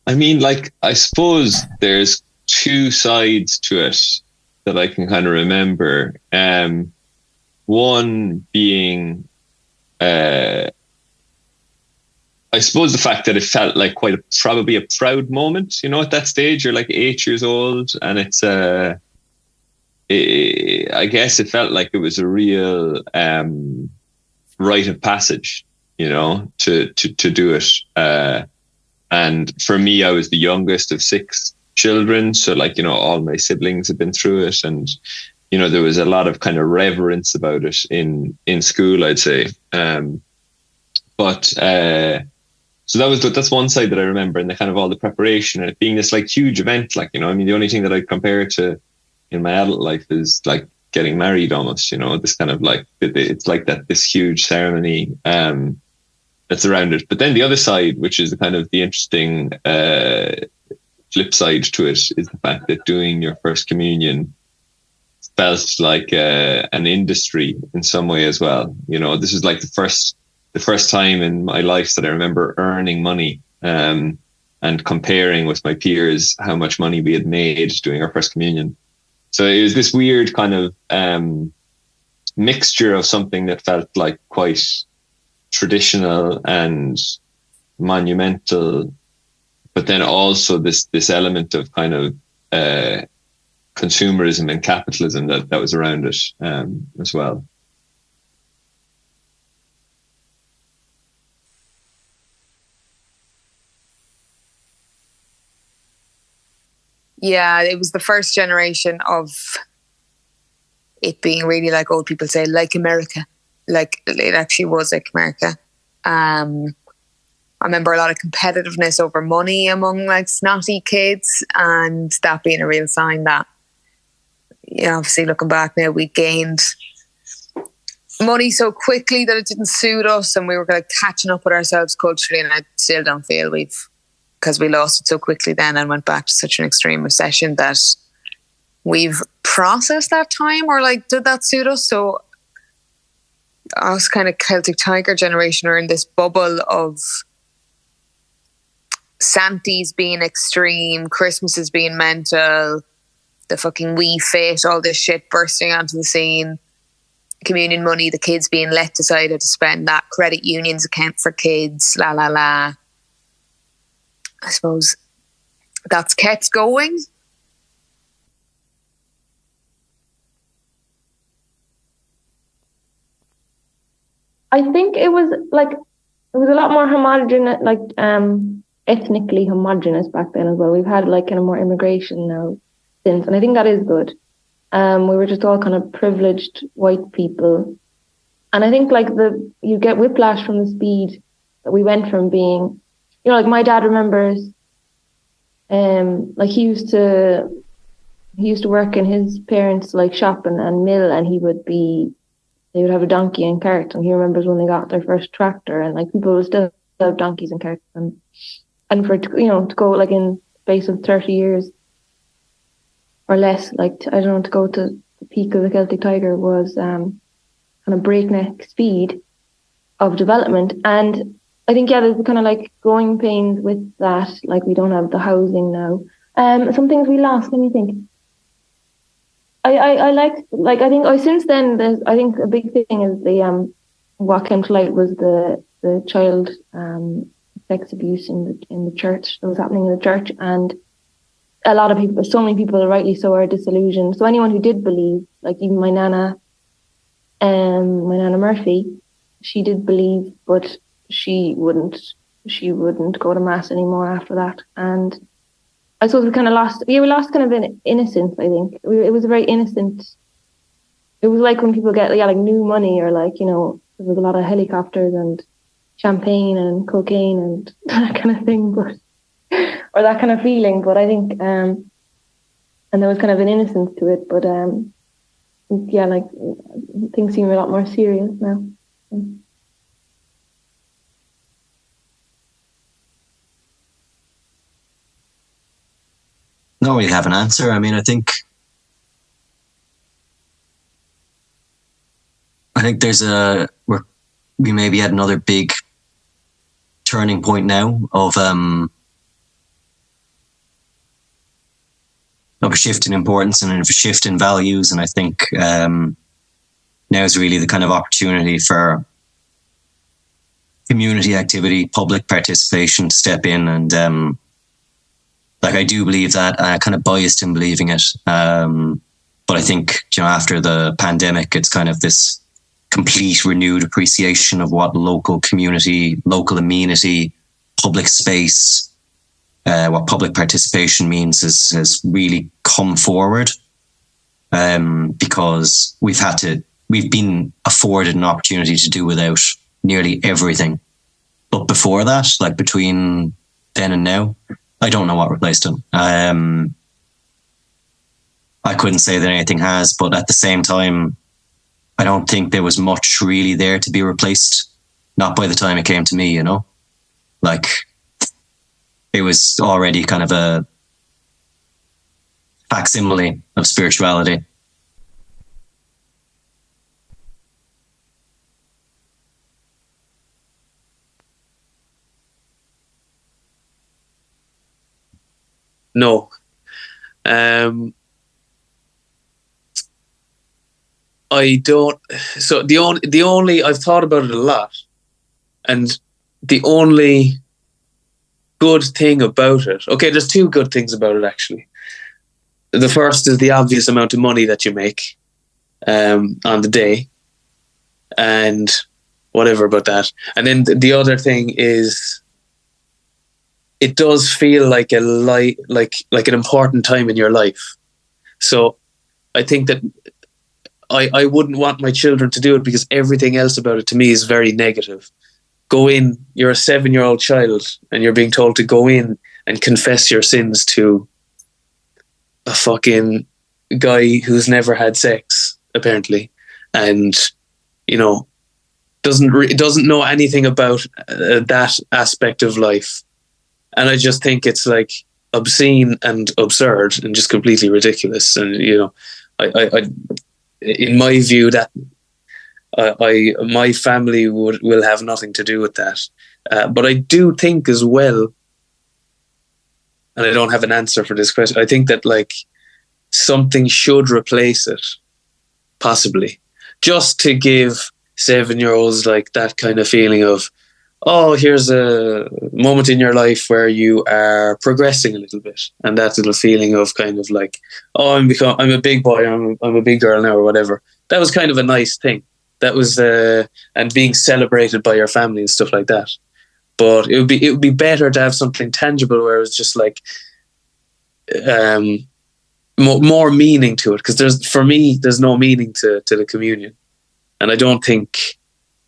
I mean, like, I suppose there's two sides to it that I can kind of remember. One being, I suppose the fact that it felt like probably a proud moment, you know, at that stage. You're like 8 years old, and it's, I guess it felt like it was a real rite of passage, you know, to do it. And for me, I was the youngest of 6 children. So, like, you know, all my siblings had been through it. And, you know, there was a lot of kind of reverence about it in school, I'd say. So that's one side that I remember, and the kind of all the preparation and it being this like huge event. Like, you know, I mean, the only thing that I compare it to in my adult life is like getting married almost, you know, this kind of like, it's like this huge ceremony that's around it. But then the other side, which is the kind of the interesting flip side to it, is the fact that doing your first communion felt like an industry in some way as well. You know, this is like the first time in my life that I remember earning money and comparing with my peers how much money we had made doing our first communion. So it was this weird kind of mixture of something that felt like quite traditional and monumental, but then also this element of kind of consumerism and capitalism that was around it as well. Yeah, it was the first generation of it being really, like old people say, like America. Like, it actually was like America. I remember a lot of competitiveness over money among like snotty kids, and that being a real sign that, you know, obviously looking back now, we gained money so quickly that it didn't suit us, and we were kind of catching up with ourselves culturally, and I still don't feel because we lost it so quickly then and went back to such an extreme recession, that we've processed that time, or like, did that suit us? So us kind of Celtic Tiger generation are in this bubble of Santies being extreme, Christmases being mental, the fucking Wii Fit, all this shit bursting onto the scene, communion money, the kids being let decide how to spend that, credit unions account for kids, la la la. I suppose that's kept going. I think it was a lot more homogenous, like ethnically homogenous back then as well. We've had like kind of more immigration now since, and I think that is good. We were just all kind of privileged white people, and I think like you get whiplash from the speed that we went from being, you know, like my dad remembers, like he used to work in his parents' like shop and mill, and they would have a donkey and cart, and he remembers when they got their first tractor, and like people would still have donkeys and carts, and for, you know, to go like in space of 30 years or less, like I don't know, to go to the peak of the Celtic Tiger was kind of breakneck speed of development. And I think, yeah, there's kind of like growing pains with that. Like, we don't have the housing now. Some things we lost. Let me think. I like I think since then I think a big thing is the what came to light was the child sex abuse in the church that was happening in the church, and a lot of people, so many people, rightly so, are disillusioned. So anyone who did believe, like even my nana Murphy, she did believe, but she wouldn't go to mass anymore after that. And I suppose we kind of lost kind of an innocence, I think. It was a very innocent, it was like when people get, like new money, or like, you know, there was a lot of helicopters and champagne and cocaine and that kind of thing, but, or that kind of feeling. But I think, and there was kind of an innocence to it, but yeah, like things seem a lot more serious now. No, we have an answer. I mean, I think we maybe had another big turning point now of of a shift in importance and of a shift in values. And I think now is really the kind of opportunity for community activity, public participation to step in. And like, I do believe that. I'm kind of biased in believing it. But I think, after the pandemic, it's kind of this complete renewed appreciation of what local community, local amenity, public space, what public participation means has really come forward. Because we've been afforded an opportunity to do without nearly everything. But before that, like between then and now, I don't know what replaced it. I couldn't say that anything has, but at the same time, I don't think there was much really there to be replaced. Not by the time it came to me, like it was already kind of a facsimile of spirituality. No. I don't. So the only I've thought about it a lot, and the only good thing about it. Okay, there's two good things about it actually. The first is the obvious amount of money that you make on the day, and whatever about that. And then the other thing is, it does feel like like an important time in your life. So I think that I wouldn't want my children to do it, because everything else about it to me is very negative. Go in, you're a 7-year-old child, and you're being told to go in and confess your sins to a fucking guy who's never had sex, apparently, and doesn't know anything about that aspect of life. And I just think it's like obscene and absurd and just completely ridiculous. And I in my view, that my family will have nothing to do with that. But I do think as well, and I don't have an answer for this question, I think that like something should replace it, possibly, just to give 7-year-olds like that kind of feeling of, oh, here's a moment in your life where you are progressing a little bit, and that little feeling of kind of like, oh, I'm a big boy, I'm a big girl now, or whatever. That was kind of a nice thing. That was and being celebrated by your family and stuff like that. But it would be better to have something tangible where it's just like more meaning to it, because there's no meaning to the communion, and I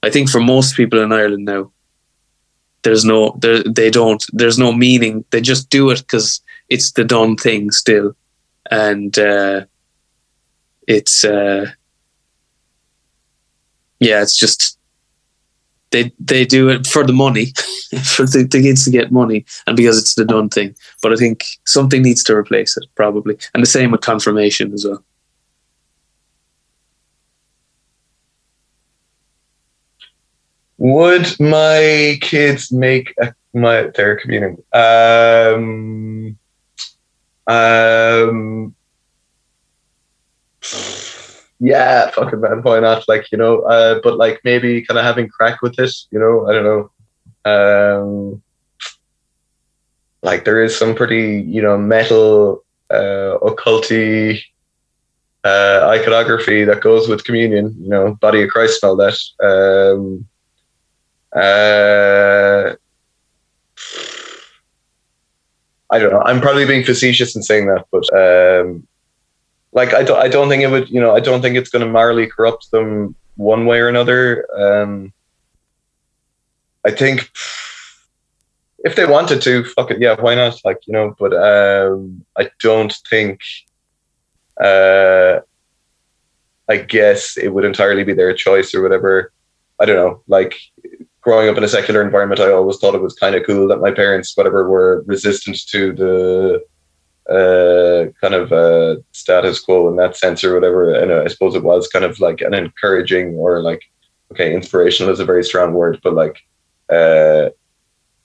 think for most people in Ireland now, there's no meaning. They just do it because it's the done thing still, and it's just they do it for the money, for the kids to get money, and because it's the done thing. But I think something needs to replace it, probably, and the same with confirmation as well. Would my kids make their communion? Yeah, fucking man, why not? Like, but like maybe kind of having crack with it, I don't know. Like there is some pretty, metal, occulty, iconography that goes with communion, body of Christ and all that. I don't know. I'm probably being facetious in saying that, but like I don't think it would. I don't think it's going to morally corrupt them one way or another. I think if they wanted to, fuck it, yeah, why not? Like, but I don't think. I guess it would entirely be their choice or whatever. I don't know. Like, growing up in a secular environment, I always thought it was kind of cool that my parents, whatever, were resistant to the kind of status quo in that sense or whatever. And I suppose it was kind of like an encouraging, or like, okay, inspirational is a very strong word, but like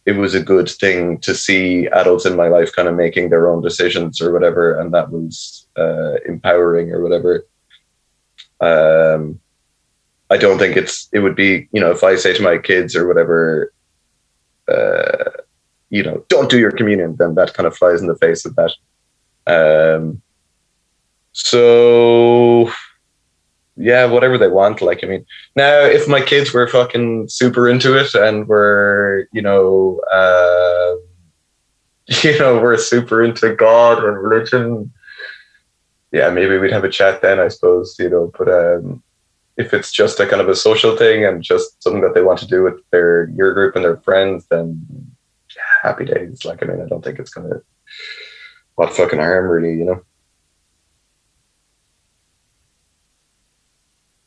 it was a good thing to see adults in my life kind of making their own decisions or whatever, and that was empowering or whatever. I don't think it would be, you know, if I say to my kids or whatever, you know, don't do your communion, then that kind of flies in the face of that. So yeah, whatever they want. Like, I mean, now if my kids were fucking super into it and were, we're super into God and religion, yeah, maybe we'd have a chat then, I suppose, you know, but if it's just a kind of a social thing and just something that they want to do with your group and their friends, then yeah, happy days. Like, I mean, I don't think it's gonna what fucking harm, really, you know.